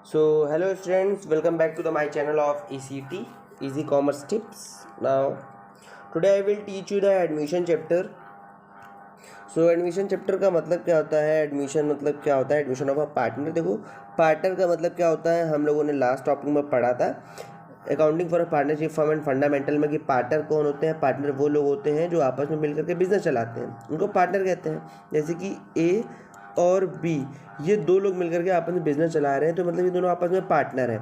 Hello students, welcome back to my channel of ECT, Easy Commerce Tips. Now, today I will teach you the admission chapter. Admission chapter का मतलब क्या होता है, admission मतलब क्या होता है, एडमिशन ऑफ अ पार्टनर। देखो, पार्टनर का मतलब क्या होता है, हम लोगों ने लास्ट टॉपिक में पढ़ा था accounting for a partnership firm and fundamental में कि पार्टनर कौन होते हैं। पार्टनर वो लोग होते हैं जो आपस में मिलकर के बिजनेस चलाते हैं, उनको पार्टनर कहते हैं। जैसे कि ए और बी, ये दो लोग मिलकर के आपस में बिजनेस चला रहे हैं, तो मतलब ये दोनों आपस में पार्टनर हैं।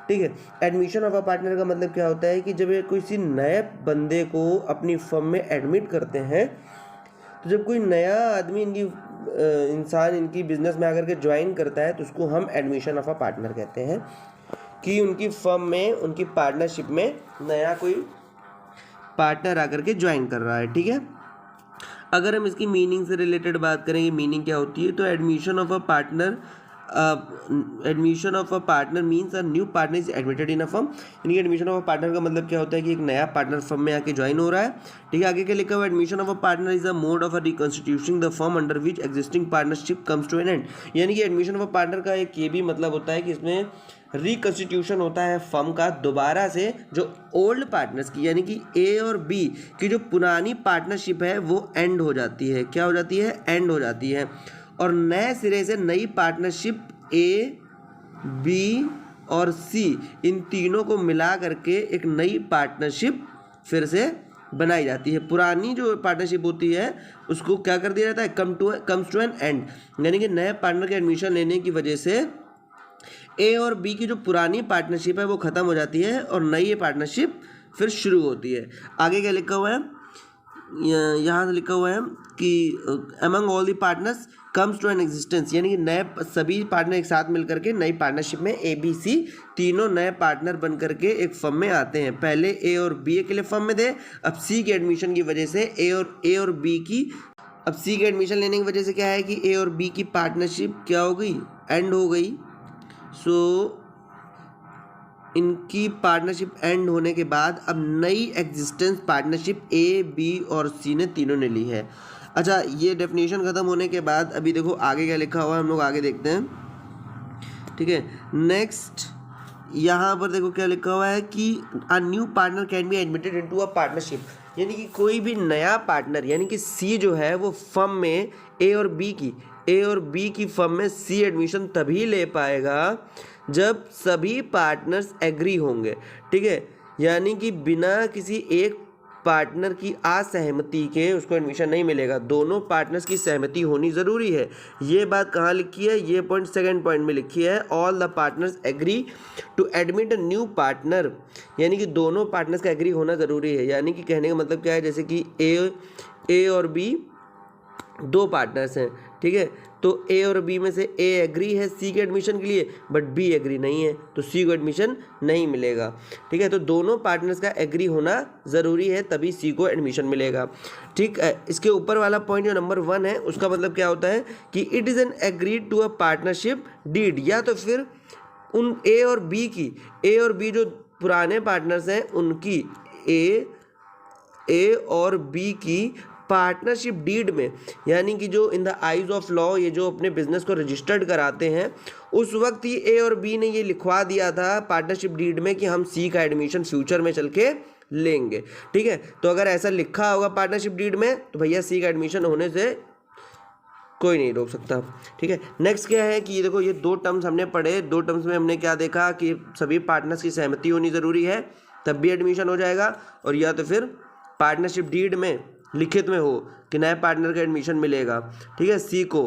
ठीक है। एडमिशन ऑफ अ पार्टनर का मतलब क्या होता है कि जब ये किसी नए बंदे को अपनी फर्म में एडमिट करते हैं, तो जब कोई नया आदमी इंसान इनकी बिजनेस में आकर के ज्वाइन करता है, तो उसको हम एडमिशन ऑफ अ पार्टनर कहते हैं कि उनकी फर्म में, उनकी पार्टनरशिप में नया कोई पार्टनर आकर के ज्वाइन कर रहा है। ठीक है। अगर हम इसकी मीनिंग से रिलेटेड बात करें, मीनिंग क्या होती है, तो admission of a partner means a new partner is admitted in a firm. यानी एडमिशन ऑफ अ पार्टनर का मतलब क्या होता है कि एक नया पार्टनर फर्म में आके ज्वाइन हो रहा है। ठीक है। आगे क्या लिखा हुआ है, admission of a partner is a mode of a reconstitution the firm under which existing partnership comes to an end. यानी कि एडमिशन ऑफ अ पार्टनर का एक ये भी मतलब होता है कि इसमें रिकॉन्स्टिट्यूशन होता है फर्म का दोबारा से, जो ओल्ड पार्टनर्स की, यानी कि ए और बी की जो पुरानी पार्टनरशिप है वो एंड हो जाती है। क्या हो जाती है? एंड हो जाती है। और नए सिरे से नई पार्टनरशिप ए, बी और सी, इन तीनों को मिला करके एक नई पार्टनरशिप फिर से बनाई जाती है। पुरानी जो पार्टनरशिप होती है उसको क्या कर दिया जाता है, कम्स टू एन एंड। यानी कि नए पार्टनर के एडमिशन लेने की वजह से ए और बी की जो पुरानी पार्टनरशिप है वो ख़त्म हो जाती है और नई पार्टनरशिप फिर शुरू होती है। आगे क्या लिखा हुआ है, यहाँ से लिखा हुआ है कि among all the partners comes to an existence. यानी कि नए सभी पार्टनर एक साथ मिलकर के नई पार्टनरशिप में ए बी सी तीनों नए पार्टनर बन करके एक फर्म में आते हैं। पहले ए और बी के लिए फर्म में थे, अब सी के एडमिशन की वजह से ए और बी की, अब सी के एडमिशन लेने की वजह से क्या है कि ए और बी की पार्टनरशिप क्या हो गई, एंड हो गई। इनकी पार्टनरशिप एंड होने के बाद अब नई एग्जिस्टेंस पार्टनरशिप ए, बी और सी ने तीनों ने ली है। अच्छा, ये डेफिनेशन ख़त्म होने के बाद अभी देखो आगे क्या लिखा हुआ है, हम लोग आगे देखते हैं। ठीक है। नेक्स्ट यहाँ पर देखो क्या लिखा हुआ है कि अ new partner can be admitted into a partnership. यानी कि कोई भी नया पार्टनर, यानी कि सी जो है वो फर्म में ए और बी की फर्म में सी एडमिशन तभी ले पाएगा जब सभी पार्टनर्स एग्री होंगे। ठीक है। यानी कि बिना किसी एक पार्टनर की असहमति के उसको एडमिशन नहीं मिलेगा, दोनों पार्टनर्स की सहमति होनी ज़रूरी है। ये बात कहाँ लिखी है, ये पॉइंट सेकंड पॉइंट में लिखी है, all the partners agree to admit a new partner. यानी कि दोनों पार्टनर्स का एग्री होना ज़रूरी है। यानी कि कहने का मतलब क्या है, जैसे कि ए और बी दो पार्टनर्स हैं। ठीक है। तो ए और बी में से ए एग्री है सी के एडमिशन के लिए, बट बी एग्री नहीं है, तो सी को एडमिशन नहीं मिलेगा। ठीक है। तो दोनों पार्टनर्स का एग्री होना ज़रूरी है, तभी सी को एडमिशन मिलेगा। ठीक है। इसके ऊपर वाला पॉइंट जो नंबर 1 है, उसका मतलब क्या होता है कि it is an agreed to a partnership deed, या तो फिर उन ए और बी जो पुराने पार्टनर्स हैं उनकी ए और बी की पार्टनरशिप डीड में, यानी कि जो in the eyes of law ये जो अपने बिजनेस को रजिस्टर्ड कराते हैं, उस वक्त ही ए और बी ने ये लिखवा दिया था पार्टनरशिप डीड में कि हम सी का एडमिशन फ्यूचर में चल के लेंगे। ठीक है। तो अगर ऐसा लिखा होगा पार्टनरशिप डीड में, तो भैया सी का एडमिशन होने से कोई नहीं रोक सकता। ठीक है। नेक्स्ट क्या है कि ये देखो, ये दो टर्म्स हमने पढ़े, दो टर्म्स में हमने क्या देखा कि सभी पार्टनर्स की सहमति होनी ज़रूरी है तब भी एडमिशन हो जाएगा, और या तो फिर पार्टनरशिप डीड में लिखित में हो कि नए पार्टनर का एडमिशन मिलेगा। ठीक है, सी को।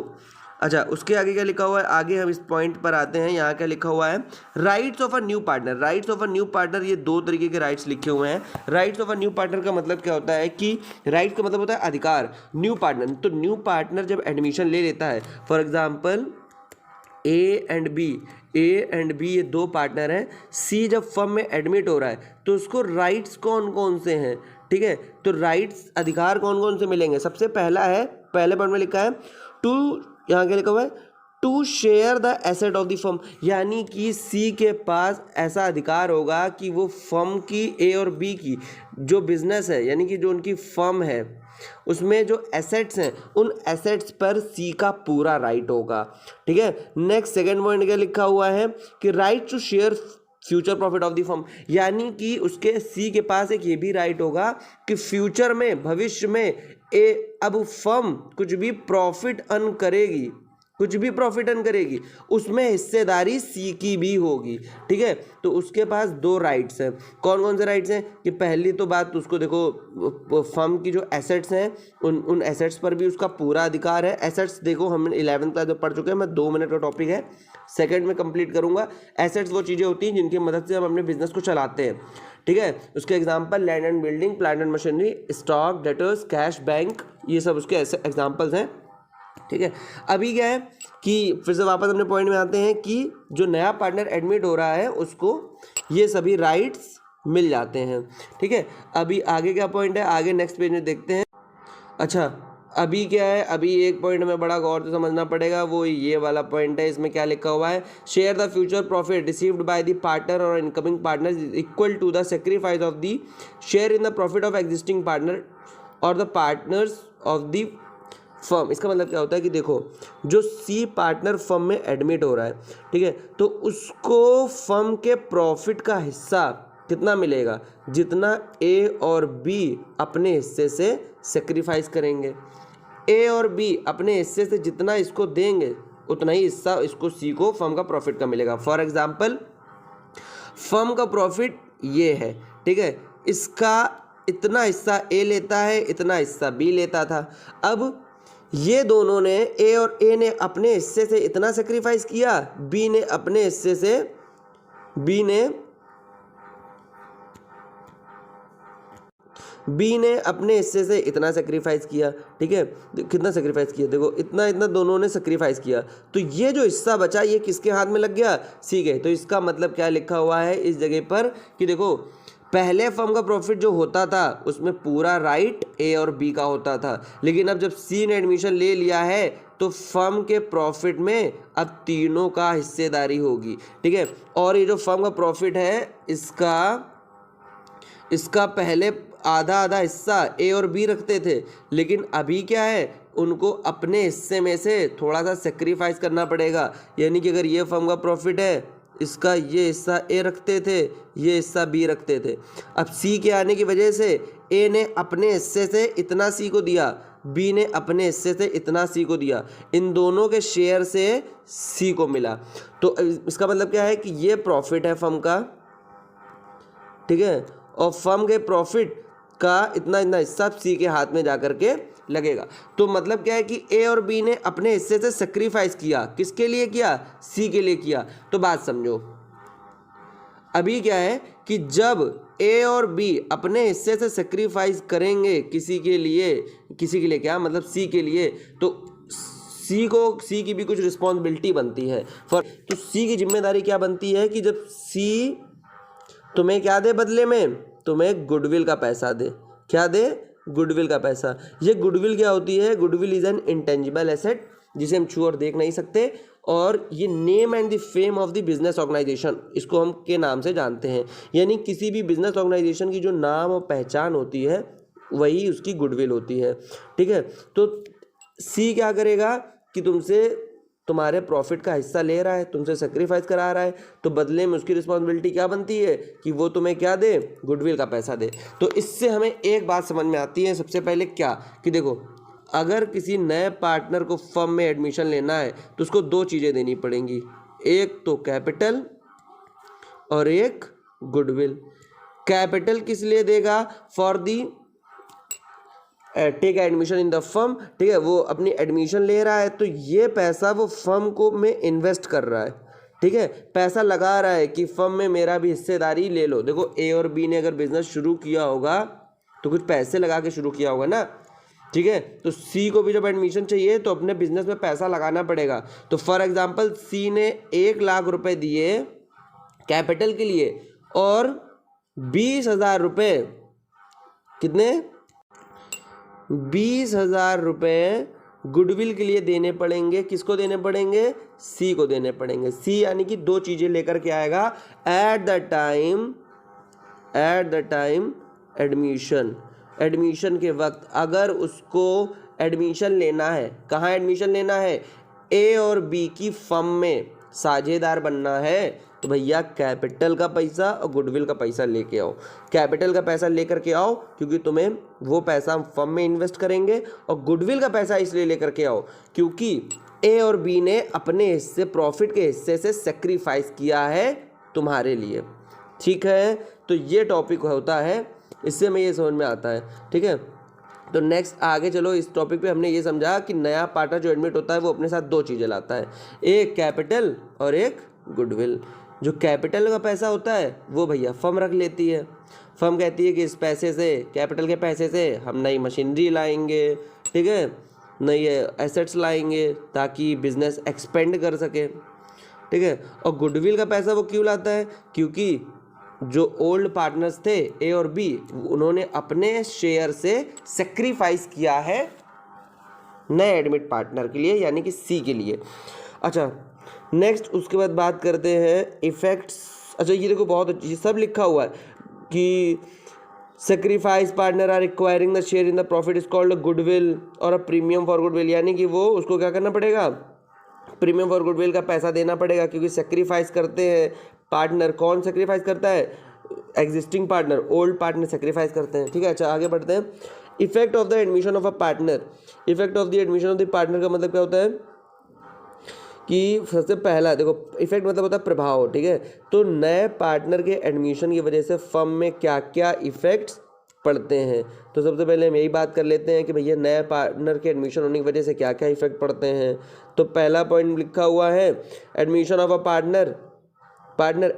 अच्छा, उसके आगे क्या लिखा हुआ है, आगे हम इस पॉइंट पर आते हैं। यहाँ क्या लिखा हुआ है, rights of a new partner. Rights of a new partner, ये दो तरीके के राइट्स लिखे हुए हैं। Rights of a new partner का मतलब क्या होता है कि राइट्स का मतलब होता है अधिकार। न्यू पार्टनर, तो न्यू पार्टनर जब एडमिशन ले लेता है, for example A and B ये दो पार्टनर हैं, सी जब फर्म में एडमिट हो रहा है तो उसको राइट्स कौन कौन से हैं। ठीक है। तो राइट्स, अधिकार कौन कौन से मिलेंगे, सबसे पहला है, पहले पॉइंट में लिखा है टू, यहाँ क्या लिखा हुआ है, to share the asset of the firm, यानी कि सी के पास ऐसा अधिकार होगा कि वो फर्म की, ए और बी की जो बिजनेस है, यानी कि जो उनकी फर्म है उसमें जो एसेट्स हैं उन एसेट्स पर सी का पूरा राइट होगा। ठीक है, नेक्स्ट सेकंड पॉइंट क्या लिखा हुआ है कि right to share future profit of the firm, यानी कि उसके सी के पास एक ये भी राइट होगा कि फ्यूचर में, भविष्य में अब फर्म कुछ भी प्रॉफिट अर्न करेगी, कुछ भी प्रॉफिट अर्न करेगी, उसमें हिस्सेदारी सी की भी होगी। ठीक है, तो उसके पास दो राइट्स हैं। कौन कौन से राइट्स हैं कि पहली तो बात उसको देखो, फर्म की जो एसेट्स हैं उन एसेट्स पर भी उसका पूरा अधिकार है। एसेट्स देखो हम 11th क्लास में पढ़ चुके हैं, मैं 2 मिनट का टॉपिक है, सेकंड में कंप्लीट करूंगा। एसेट्स वो चीज़ें होती हैं जिनकी मदद से हम अपने बिजनेस को चलाते हैं। ठीक है, उसके example land and building, plant and machinery, stock, debtors, cash, bank, ये सब उसके ऐसे एग्जाम्पल्स हैं। ठीक है, अभी क्या है कि फिर से वापस अपने पॉइंट में आते हैं कि जो नया पार्टनर एडमिट हो रहा है उसको ये सभी राइट्स मिल जाते हैं। ठीक है, अभी आगे क्या पॉइंट है, आगे नेक्स्ट पेज में देखते हैं। अच्छा, अभी क्या है, अभी एक पॉइंट में बड़ा गौर से समझना पड़ेगा, वो ये वाला पॉइंट है। इसमें क्या लिखा हुआ है, share the future profit received by the partner और incoming partner is equal to the sacrifice of the share in the profit of existing partner और the partners of the firm. इसका मतलब क्या होता है कि देखो, जो सी पार्टनर फर्म में एडमिट हो रहा है, ठीक है, तो उसको फर्म के प्रॉफिट का हिस्सा कितना मिलेगा, जितना ए और बी अपने हिस्से से सेक्रीफाइस करेंगे। ए और बी अपने हिस्से से जितना इसको देंगे उतना ही हिस्सा इसको सी को फर्म का प्रॉफिट का मिलेगा। फॉर एग्जाम्पल, फर्म का प्रॉफिट ये है, ठीक है, इसका इतना हिस्सा ए लेता है, इतना हिस्सा बी लेता था। अब ये दोनों ने, ए और ए ने अपने हिस्से से इतना सेक्रीफाइस किया, बी ने अपने हिस्से से इतना सेक्रीफाइस किया। ठीक है, कितना सेक्रीफाइस किया, देखो इतना इतना दोनों ने सेक्रीफाइस किया, तो ये जो हिस्सा बचा ये किसके हाथ में लग गया, सी के। तो इसका मतलब क्या लिखा हुआ है इस जगह पर कि देखो, पहले फर्म का प्रॉफिट जो होता था उसमें पूरा राइट ए और बी का होता था, लेकिन अब जब सी ने एडमिशन ले लिया है तो फर्म के प्रॉफिट में अब तीनों का हिस्सेदारी होगी। ठीक है, और ये जो फर्म का प्रॉफिट है इसका पहले आधा आधा हिस्सा ए और बी रखते थे, लेकिन अभी क्या है, उनको अपने हिस्से में से थोड़ा सा सेक्रीफाइस करना पड़ेगा। यानी कि अगर ये फर्म का प्रॉफिट है, इसका ये हिस्सा ए रखते थे, ये हिस्सा बी रखते थे। अब सी के आने की वजह से ए ने अपने हिस्से से इतना सी को दिया, बी ने अपने हिस्से से इतना सी को दिया, इन दोनों के शेयर से सी को मिला। तो इसका मतलब क्या है कि ये प्रॉफिट है फर्म का, ठीक है, और फर्म के प्रॉफिट का इतना इतना हिस्सा सी के हाथ में जाकर के लगेगा। तो मतलब क्या है कि ए और बी ने अपने हिस्से से सेक्रीफाइस किया, किसके लिए किया, सी के लिए किया। तो बात समझो, अभी क्या है कि जब ए और बी अपने हिस्से से सेक्रीफाइस करेंगे किसी के लिए क्या मतलब सी के लिए, तो सी की भी कुछ रिस्पॉन्सिबिलिटी बनती है। तो सी की जिम्मेदारी क्या बनती है कि जब सी तुम्हें क्या दे बदले में, तुम्हें गुडविल का पैसा दे। क्या दे, गुडविल का पैसा। ये गुडविल क्या होती है, goodwill is an intangible asset जिसे हम छू और देख नहीं सकते, और ये name and the fame of the business organization, इसको हम के नाम से जानते हैं। यानी किसी भी बिजनेस ऑर्गेनाइजेशन की जो नाम और पहचान होती है वही उसकी गुडविल होती है। ठीक है, तो सी क्या करेगा कि तुमसे तुम्हारे प्रॉफिट का हिस्सा ले रहा है, तुमसे सेक्रीफाइस करा रहा है, तो बदले में उसकी रिस्पॉन्सिबिलिटी क्या बनती है कि वो तुम्हें क्या दे, गुडविल का पैसा दे। तो इससे हमें एक बात समझ में आती है, सबसे पहले क्या कि देखो, अगर किसी नए पार्टनर को फर्म में एडमिशन लेना है तो उसको दो चीज़ें देनी पड़ेंगी, एक तो कैपिटल और एक गुडविल। कैपिटल किस लिए देगा, for the take admission in the firm. ठीक है, वो अपनी एडमिशन ले रहा है तो ये पैसा वो फर्म को में इन्वेस्ट कर रहा है। ठीक है, पैसा लगा रहा है कि फर्म में मेरा भी हिस्सेदारी ले लो। देखो, ए और बी ने अगर बिजनेस शुरू किया होगा तो कुछ पैसे लगा के शुरू किया होगा ना। ठीक है, तो सी को भी जब एडमिशन चाहिए तो अपने बिजनेस में पैसा लगाना पड़ेगा। तो फॉर एग्जाम्पल, सी ने 1 लाख रुपए दिए कैपिटल के लिए और 20,000 रुपये, कितने, 20,000 रुपये गुडविल के लिए देने पड़ेंगे। किसको देने पड़ेंगे? सी को देने पड़ेंगे। सी यानी कि दो चीज़ें लेकर के आएगा एट द टाइम एडमिशन के वक्त। अगर उसको एडमिशन लेना है, कहाँ एडमिशन लेना है? ए और बी की फर्म में साझेदार बनना है, तो भैया कैपिटल का पैसा और गुडविल का पैसा लेके आओ। कैपिटल का पैसा लेकर के आओ क्योंकि तुम्हें वो पैसा हम फर्म में इन्वेस्ट करेंगे, और गुडविल का पैसा इसलिए लेकर के आओ क्योंकि ए और बी ने अपने हिस्से, प्रॉफिट के हिस्से से सेक्रीफाइस किया है तुम्हारे लिए। ठीक है, तो ये टॉपिक होता है, इससे हमें ये समझ में आता है। ठीक है, तो नेक्स्ट आगे चलो। इस टॉपिक पे हमने ये समझा कि नया पार्टनर जो एडमिट होता है वो अपने साथ दो चीज़ें लाता है, एक कैपिटल और एक गुडविल। जो कैपिटल का पैसा होता है वो भैया फर्म रख लेती है। फर्म कहती है कि इस पैसे से, कैपिटल के पैसे से हम नई मशीनरी लाएंगे, ठीक है, नई एसेट्स लाएंगे ताकि बिजनेस एक्सपेंड कर सके। ठीक है, और गुडविल का पैसा वो क्यों लाता है? क्योंकि जो ओल्ड पार्टनर्स थे ए और बी, उन्होंने अपने शेयर से सेक्रीफाइस किया है नए एडमिट पार्टनर के लिए, यानी कि सी के लिए। अच्छा, नेक्स्ट उसके बाद बात करते हैं इफेक्ट्स। अच्छा, ये देखो बहुत अच्छी सब लिखा हुआ है कि sacrifice partner are acquiring the share in the profit is called goodwill और अ प्रीमियम फॉर गुडविल, यानी कि वो उसको क्या करना पड़ेगा? प्रीमियम फॉर गुडविल का पैसा देना पड़ेगा क्योंकि सेक्रीफाइस करते हैं पार्टनर। कौन सेक्रीफाइस करता है? Existing partner, old partner sacrifice करते हैं। ठीक है, अच्छा आगे बढ़ते हैं। Effect of the admission of a partner. Effect of the admission of the partner का मतलब क्या होता है कि सबसे पहला देखो, इफेक्ट मतलब होता है प्रभाव। ठीक है, तो नए पार्टनर के एडमिशन की वजह से फर्म में क्या क्या इफेक्ट्स पड़ते हैं। तो सबसे पहले हम यही बात कर लेते हैं कि भैया नए पार्टनर के एडमिशन होने की वजह से क्या क्या इफेक्ट पड़ते हैं। तो पहला पॉइंट लिखा हुआ है, admission of a partner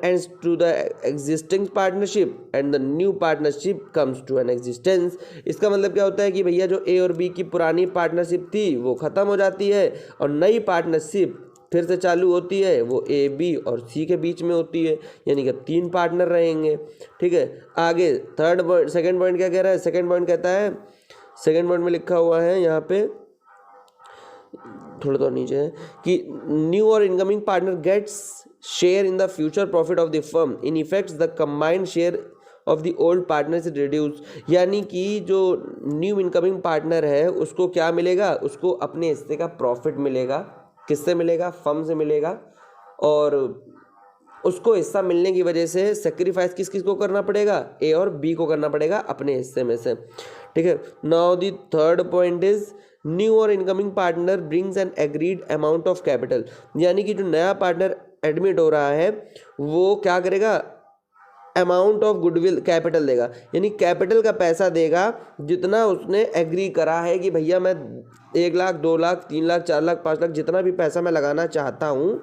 ends to the existing partnership and the new partnership comes to an existence। इसका मतलब क्या होता है कि भैया जो ए और बी की पुरानी पार्टनरशिप थी वो ख़त्म हो जाती है और नई पार्टनरशिप फिर से चालू होती है, वो ए बी और सी के बीच में होती है, यानी कि 3 पार्टनर रहेंगे। ठीक है, आगे सेकंड पॉइंट क्या कह रहा है? सेकंड पॉइंट कहता है, सेकंड पॉइंट में लिखा हुआ है यहाँ पे थोड़ा तो नीचे है कि न्यू और incoming partner gets share in the future profit of the firm, in effects the combined share of the old partner is reduce. यानी कि जो न्यू इनकमिंग पार्टनर है उसको क्या मिलेगा? उसको अपने हिस्से का प्रॉफिट मिलेगा। किससे मिलेगा? फर्म से मिलेगा। और उसको हिस्सा मिलने की वजह से सेक्रीफाइस किस किस को करना पड़ेगा? ए और बी को करना पड़ेगा अपने हिस्से में से। ठीक है, now the third point is new और incoming partner brings an agreed amount of capital. यानी कि जो नया पार्टनर एडमिट हो रहा है वो क्या करेगा? अमाउंट ऑफ गुडविल कैपिटल देगा, यानी कैपिटल का पैसा देगा जितना उसने एग्री करा है कि भैया मैं 1 लाख 2 लाख 3 लाख 4 लाख 5 लाख जितना भी पैसा मैं लगाना चाहता हूँ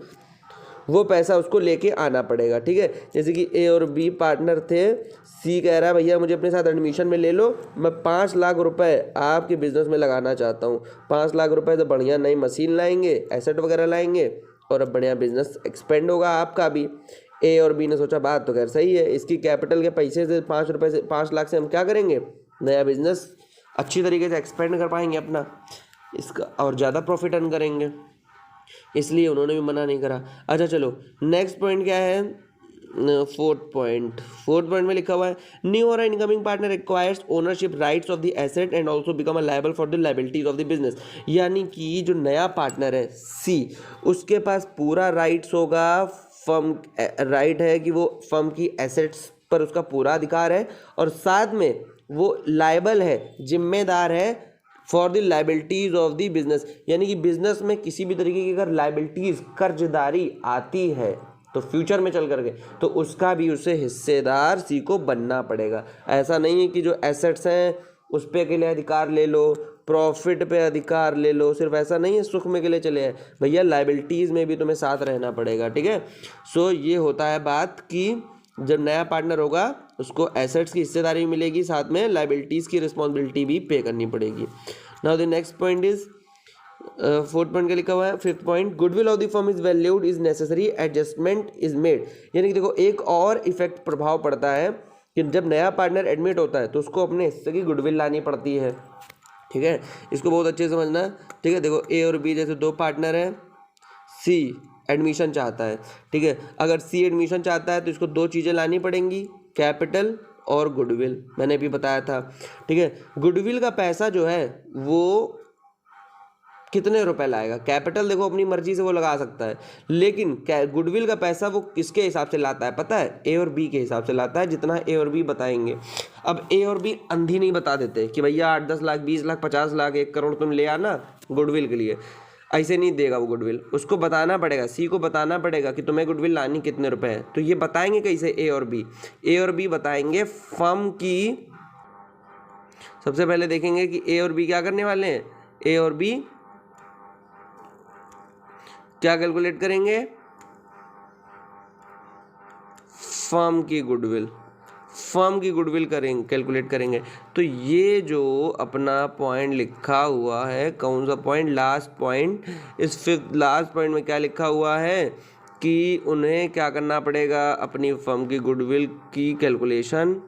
वो पैसा उसको लेके आना पड़ेगा। ठीक है, जैसे कि ए और बी पार्टनर थे, सी कह रहा है भैया मुझे अपने साथ एडमिशन में ले लो, मैं 5 लाख रुपए आपके बिजनेस में लगाना चाहता हूँ। 5 लाख रुपए तो बढ़िया नई मशीन लाएंगे, एसेट वगैरह लाएंगे और अब बढ़िया बिजनेस एक्सपेंड होगा आपका भी। ए और बी ने सोचा बात तो खैर सही है, इसकी कैपिटल के पैसे से 5 लाख से हम क्या करेंगे? नया बिजनेस अच्छी तरीके से एक्सपेंड कर पाएंगे अपना, इसका और ज़्यादा प्रॉफिट अर्न करेंगे, इसलिए उन्होंने भी मना नहीं करा। अच्छा चलो नेक्स्ट पॉइंट क्या है? फोर्थ पॉइंट में लिखा हुआ है न्यू और incoming partner acquires ownership rights of the asset and also become a liable for the liabilities of the business. यानी कि जो नया पार्टनर है सी, उसके पास पूरा राइट्स होगा, फर्म राइट है कि वो फर्म की एसेट्स पर उसका पूरा अधिकार है, और साथ में वो लायबल है, जिम्मेदार है for the liabilities of the business. यानी कि बिजनेस में किसी भी तरीके की अगर लाइबिलिटीज, कर्जदारी आती है तो फ्यूचर में चल करके, तो उसका भी उसे हिस्सेदार सी को बनना पड़ेगा। ऐसा नहीं है कि जो एसेट्स हैं उस पे के लिए अधिकार ले लो, प्रॉफिट पे अधिकार ले लो, सिर्फ ऐसा नहीं है सुख में के लिए चले हैं भैया, लाइबिलिटीज़ में भी तुम्हें साथ रहना पड़ेगा। ठीक है, सो ये होता है बात कि जब नया पार्टनर होगा उसको एसेट्स की हिस्सेदारी मिलेगी, साथ में लाइबिलिटीज़ की रिस्पॉन्सिबिलिटी भी पे करनी पड़ेगी। Now the next point is fourth point का लिखा हुआ है fifth point goodwill of the firm is valued is necessary adjustment is made. यानी कि देखो एक और इफेक्ट प्रभाव पड़ता है कि जब नया पार्टनर एडमिट होता है तो उसको अपने हिस्से की गुडविल लानी पड़ती है। ठीक है, इसको बहुत अच्छे से समझना। ठीक है, देखो ए और बी जैसे दो पार्टनर हैं, सी एडमिशन चाहता है। ठीक है, अगर सी एडमिशन चाहता है तो इसको दो चीज़ें लानी पड़ेंगी, कैपिटल और गुडविल, मैंने अभी बताया था। ठीक है, गुडविल का पैसा जो है वो कितने रुपए लाएगा? कैपिटल देखो अपनी मर्जी से वो लगा सकता है, लेकिन गुडविल का पैसा वो किसके हिसाब से लाता है पता है? ए और बी के हिसाब से लाता है, जितना ए और बी बताएंगे। अब ए और बी अंधी नहीं बता देते कि भैया 8-10 लाख 20 लाख 50 लाख 1 करोड़ तुम ले आना गुडविल के लिए, ऐसे नहीं देगा वो गुडविल। उसको बताना पड़ेगा, सी को बताना पड़ेगा कि तुम्हें गुडविल लानी कितने रुपए है। तो ये बताएंगे कैसे? ए और बी, ए और बी बताएंगे फर्म की। सबसे पहले देखेंगे कि ए और बी क्या करने वाले हैं। ए और बी क्या कैलकुलेट करेंगे? फर्म की गुडविल, फर्म की गुडविल करेंगे, कैलकुलेट करेंगे। तो ये जो अपना पॉइंट लिखा हुआ है, कौन सा पॉइंट? Last point. इस फिफ्थ लास्ट पॉइंट में क्या लिखा हुआ है कि उन्हें क्या करना पड़ेगा? अपनी फर्म की गुडविल की कैलकुलेशन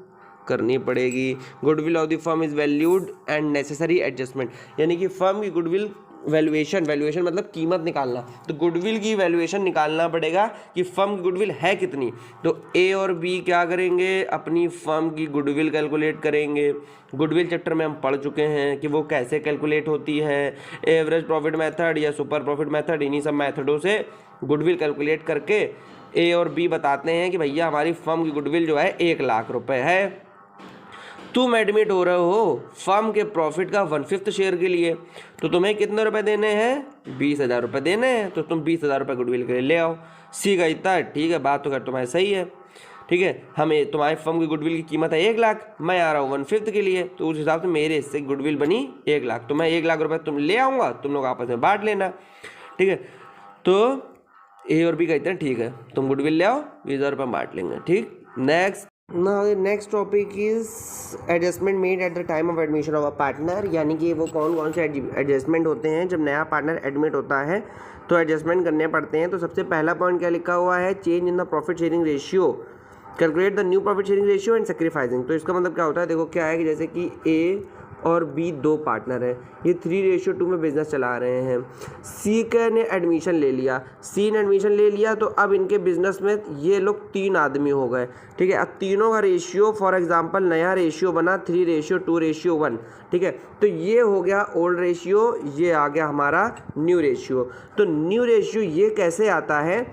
करनी पड़ेगी। Goodwill of the firm is valued and necessary adjustment, यानी कि फर्म की गुडविल वैल्यूएशन, वैल्यूएशन मतलब कीमत निकालना। तो गुडविल की वैल्यूएशन निकालना पड़ेगा कि फर्म की गुडविल है कितनी। तो ए और बी क्या करेंगे? अपनी फर्म की गुडविल कैलकुलेट करेंगे। गुडविल चैप्टर में हम पढ़ चुके हैं कि वो कैसे कैलकुलेट होती है, एवरेज प्रॉफिट मेथड या सुपर प्रॉफिट मेथड, इन्हीं सब मेथडों से गुडविल कैलकुलेट करके ए और बी बताते हैं कि भैया हमारी फर्म की गुडविल जो है 1 लाख रुपए है। तुम एडमिट हो रहे हो फर्म के प्रॉफिट का 1/5 शेयर के लिए, तो तुम्हें कितने रुपए देने हैं? 20,000 रुपये देने हैं। तो तुम 20,000 रुपये गुडविल के लिए ले आओ। सी का इतना है, ठीक है, बात तो खैर तुम्हारी सही है। ठीक है, हमें तुम्हारी फर्म की गुडविल की कीमत है 1 लाख, मैं आ रहा हूँ 1/5 के लिए, तो उस हिसाब से मेरे हिस्से की गुडविल बनी 1 लाख। तो मैं 1 लाख रुपये तुम ले आऊँगा, तुम लोग आपस में बांट लेना। ठीक है, तो ए और बी कहते हैं ठीक है तुम गुडविल ले आओ, 20,000 रुपये बांट लेंगे। ठीक, next. Now the next topic is adjustment made at the time of admission of a partner, यानी कि वो कौन कौन से एडजस्टमेंट होते हैं जब नया पार्टनर एडमिट होता है तो एडजस्टमेंट करने पड़ते हैं। तो सबसे पहला पॉइंट क्या लिखा हुआ है? Change in the profit sharing ratio, calculate the new profit sharing ratio and sacrificing. तो इसका मतलब क्या होता है? देखो क्या है कि जैसे कि ए और बी दो पार्टनर हैं, ये 3:2 में बिजनेस चला रहे हैं। सी के ने एडमिशन ले लिया, सी ने एडमिशन ले लिया, तो अब इनके बिजनेस में ये लोग 3 आदमी हो गए। ठीक है, अब तीनों का रेशियो, फॉर एग्जांपल नया रेशियो बना 3:2:1। ठीक है, तो ये हो गया ओल्ड रेशियो, ये आ गया हमारा न्यू रेशियो। तो न्यू रेशियो ये कैसे आता है?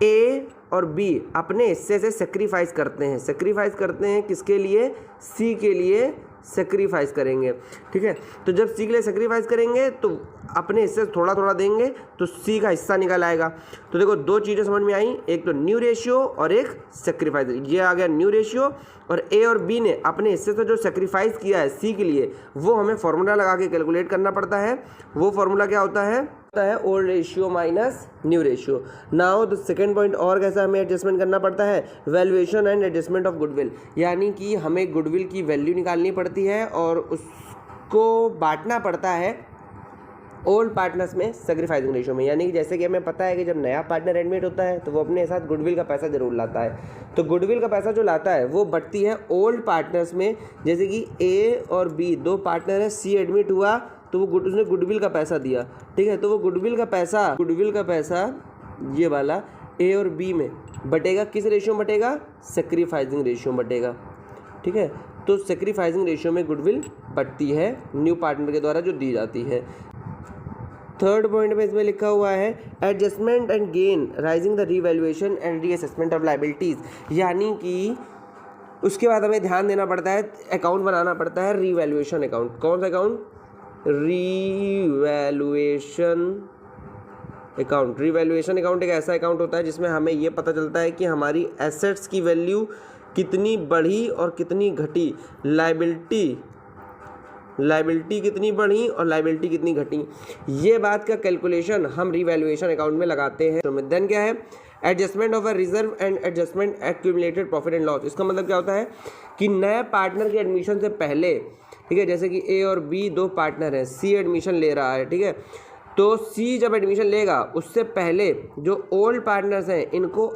ए और बी अपने हिस्से से सेक्रीफाइस करते हैं। सेक्रीफाइस करते हैं किसके लिए? सी के लिए सेक्रीफाइस करेंगे। ठीक है, तो जब सी के लिए सेक्रीफाइस करेंगे तो अपने हिस्से से थोड़ा थोड़ा देंगे, तो सी का हिस्सा निकल आएगा। तो देखो दो चीज़ें समझ में आई, एक तो न्यू रेशियो और एक सेक्रीफाइस। ये आ गया न्यू रेशियो, और ए और बी ने अपने हिस्से से जो सेक्रीफाइस किया है सी के लिए, वो हमें फॉर्मूला लगा के कैलकुलेट करना पड़ता है। वो फॉर्मूला क्या होता है? Old ratio minus new ratio. Now the second point, और कैसा हमें एडजस्टमेंट करना पड़ता है? Valuation and adjustment of goodwill, यानी कि हमें गुडविल की वैल्यू निकालनी पड़ती है और उसको बांटना पड़ता है ओल्ड पार्टनर्स में सेक्रीफाइसिंग रेशियो में। यानी कि जैसे कि हमें पता है कि जब नया पार्टनर एडमिट होता है तो वो अपने साथ गुडविल का पैसा जरूर लाता है। तो गुडविल का पैसा जो लाता है वो बढ़ती है ओल्ड पार्टनर्स में। जैसे कि ए और बी दो पार्टनर है, सी एडमिट हुआ तो वो उसने गुडविल का पैसा दिया। ठीक है, तो वो गुडविल का पैसा ये वाला ए और बी में बटेगा, किस रेशियो में बटेगा? सेक्रीफाइसिंग रेशियो में बटेगा। ठीक है, तो सेक्रीफाइसिंग रेशियो में गुडविल बढ़ती है न्यू पार्टनर के द्वारा जो दी जाती है। थर्ड पॉइंट में इसमें लिखा हुआ है adjustment and gain rising the revaluation and reassessment of liabilities, यानी कि उसके बाद हमें ध्यान देना पड़ता है, अकाउंट बनाना पड़ता है रीवैल्यूएशन अकाउंट। कौन सा account? Revaluation account. Revaluation account एक ऐसा अकाउंट होता है जिसमें हमें ये पता चलता है कि हमारी एसेट्स की वैल्यू कितनी बढ़ी और कितनी घटी, लायबिलिटी कितनी बढ़ी और लायबिलिटी कितनी घटी, ये बात का कैलकुलेशन हम रीवैल्यूएशन अकाउंट में लगाते हैं। तो देन क्या है? Adjustment of a reserve and adjustment accumulated profit and loss. इसका मतलब क्या होता है कि नए पार्टनर के एडमिशन से पहले, ठीक है, जैसे कि ए और बी दो पार्टनर हैं, सी एडमिशन ले रहा है, ठीक है, तो सी जब एडमिशन लेगा उससे पहले जो ओल्ड पार्टनर्स हैं इनको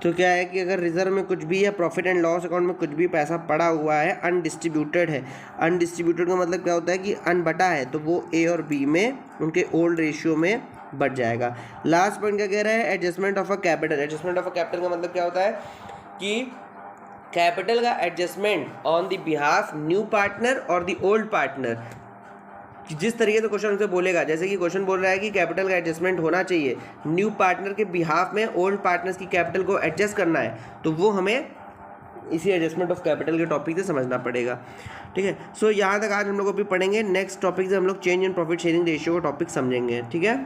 तो क्या है कि अगर रिजर्व में कुछ भी या प्रॉफिट एंड लॉस अकाउंट में कुछ भी पैसा पड़ा हुआ है, अनडिस्ट्रीब्यूटेड है, अनडिस्ट्रीब्यूटेड का मतलब क्या होता है कि अनबटा है, तो वो ए और बी में उनके ओल्ड रेशियो में बढ़ जाएगा। लास्ट पॉइंट क्या कह रहा है, adjustment of a capital. Adjustment of a capital का मतलब क्या होता है कि कैपिटल का adjustment on the behalf new partner और द ओल्ड पार्टनर। जिस तरीके से क्वेश्चन हमसे बोलेगा, जैसे कि क्वेश्चन बोल रहा है कि कैपिटल का एडजस्टमेंट होना चाहिए न्यू पार्टनर के बिहाफ में, ओल्ड पार्टनर्स की कैपिटल को एडजस्ट करना है, तो वो हमें इसी एडजस्टमेंट ऑफ कैपिटल के टॉपिक से समझना पड़ेगा। ठीक है, सो यहाँ तक आज हम लोग अभी पढ़ेंगे। नेक्स्ट टॉपिक से हम लोग change in profit sharing ratio का टॉपिक समझेंगे। ठीक है।